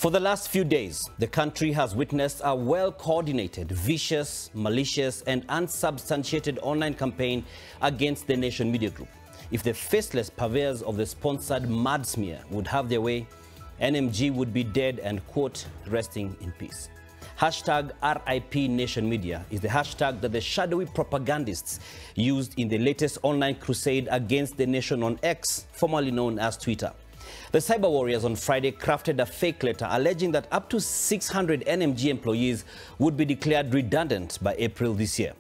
For the last few days, the country has witnessed a well-coordinated, vicious, malicious and unsubstantiated online campaign against the Nation Media Group. If the faceless purveyors of the sponsored mad smear would have their way, NMG would be dead and, quote, resting in peace. Hashtag RIP Nation Media is the hashtag that the shadowy propagandists used in the latest online crusade against the nation on X, formerly known as Twitter. The cyber warriors on Friday crafted a fake letter alleging that up to 600 NMG employees would be declared redundant by April this year.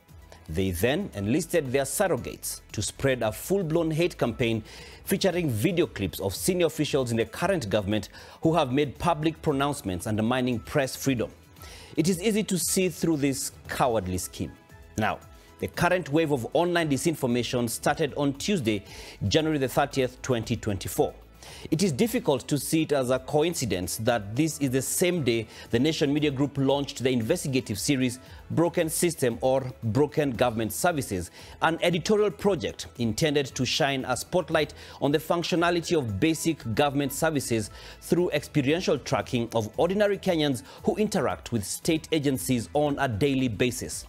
They then enlisted their surrogates to spread a full-blown hate campaign featuring video clips of senior officials in the current government who have made public pronouncements undermining press freedom. It is easy to see through this cowardly scheme. Now, the current wave of online disinformation started on Tuesday, January the 30th, 2024. It is difficult to see it as a coincidence that this is the same day the Nation Media Group launched the investigative series Broken System or Broken Government Services, an editorial project intended to shine a spotlight on the functionality of basic government services through experiential tracking of ordinary Kenyans who interact with state agencies on a daily basis.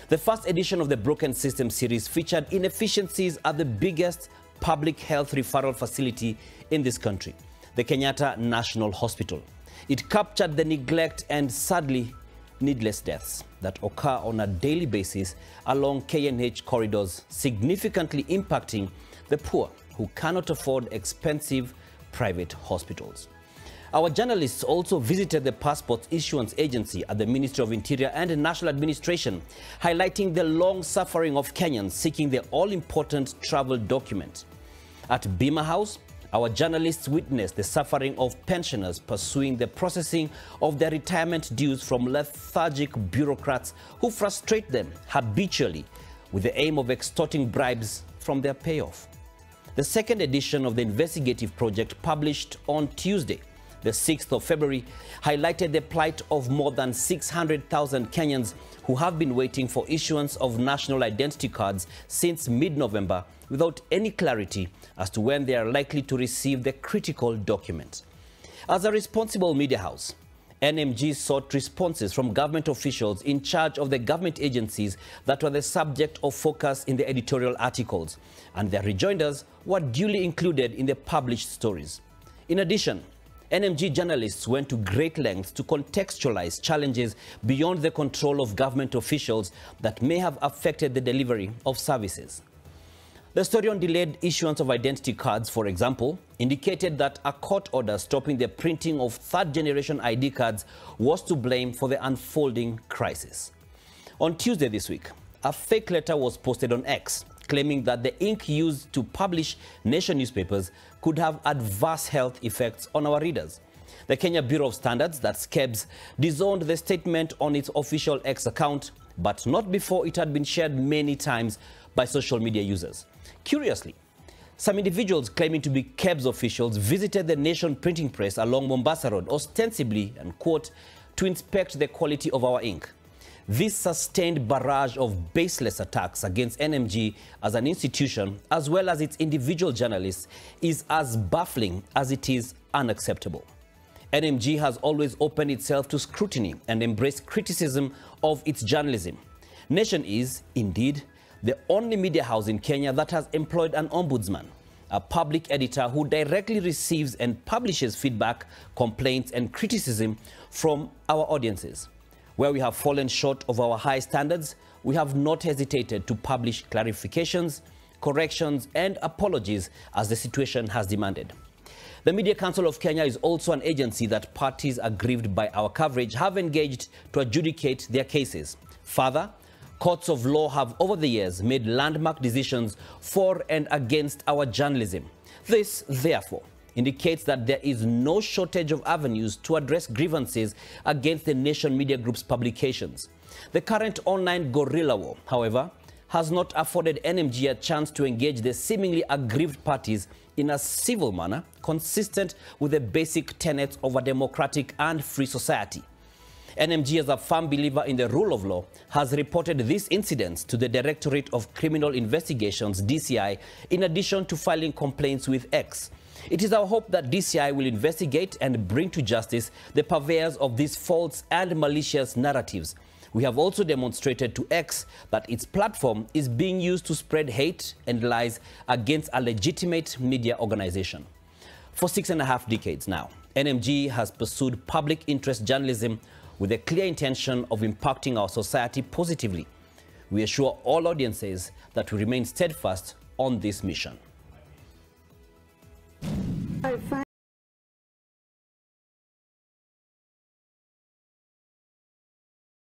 The first edition of the Broken System series featured inefficiencies at the biggest public health referral facility in this country, the Kenyatta National Hospital. It captured the neglect and, sadly, needless deaths that occur on a daily basis along KNH corridors, significantly impacting the poor who cannot afford expensive private hospitals. Our journalists also visited the Passport Issuance Agency at the Ministry of Interior and National Administration, highlighting the long suffering of Kenyans seeking the all-important travel document. At Bima House, our journalists witnessed the suffering of pensioners pursuing the processing of their retirement dues from lethargic bureaucrats who frustrate them habitually with the aim of extorting bribes from their payoff. The second edition of the investigative project, published on Tuesday, the 6th of February, highlighted the plight of more than 600,000 Kenyans who have been waiting for issuance of national identity cards since mid-November without any clarity as to when they are likely to receive the critical document. As a responsible media house, NMG sought responses from government officials in charge of the government agencies that were the subject of focus in the editorial articles, and their rejoinders were duly included in the published stories. In addition, NMG journalists went to great lengths to contextualize challenges beyond the control of government officials that may have affected the delivery of services. The story on delayed issuance of identity cards, for example, indicated that a court order stopping the printing of third-generation ID cards was to blame for the unfolding crisis. On Tuesday this week, a fake letter was posted on X, claiming that the ink used to publish nation newspapers could have adverse health effects on our readers. The Kenya Bureau of Standards, that's KEBS, disowned the statement on its official X account, but not before it had been shared many times by social media users. Curiously, some individuals claiming to be KEBS officials visited the Nation printing press along Mombasa Road, ostensibly, and quote, to inspect the quality of our ink. This sustained barrage of baseless attacks against NMG as an institution, as well as its individual journalists, is as baffling as it is unacceptable. NMG has always opened itself to scrutiny and embraced criticism of its journalism. Nation is, indeed, the only media house in Kenya that has employed an ombudsman, a public editor who directly receives and publishes feedback, complaints, and criticism from our audiences. Where we have fallen short of our high standards, we have not hesitated to publish clarifications, corrections, and apologies as the situation has demanded. The Media Council of Kenya is also an agency that parties aggrieved by our coverage have engaged to adjudicate their cases. Further, courts of law have over the years made landmark decisions for and against our journalism. This, therefore, indicates that there is no shortage of avenues to address grievances against the Nation Media Group's publications. The current online guerrilla war, however, has not afforded NMG a chance to engage the seemingly aggrieved parties in a civil manner consistent with the basic tenets of a democratic and free society. NMG, as a firm believer in the rule of law, has reported these incidents to the Directorate of Criminal Investigations, DCI, in addition to filing complaints with X. It is our hope that DCI will investigate and bring to justice the purveyors of these false and malicious narratives. We have also demonstrated to X that its platform is being used to spread hate and lies against a legitimate media organization. For 6.5 decades now, NMG has pursued public interest journalism with a clear intention of impacting our society positively. We assure all audiences that we remain steadfast on this mission.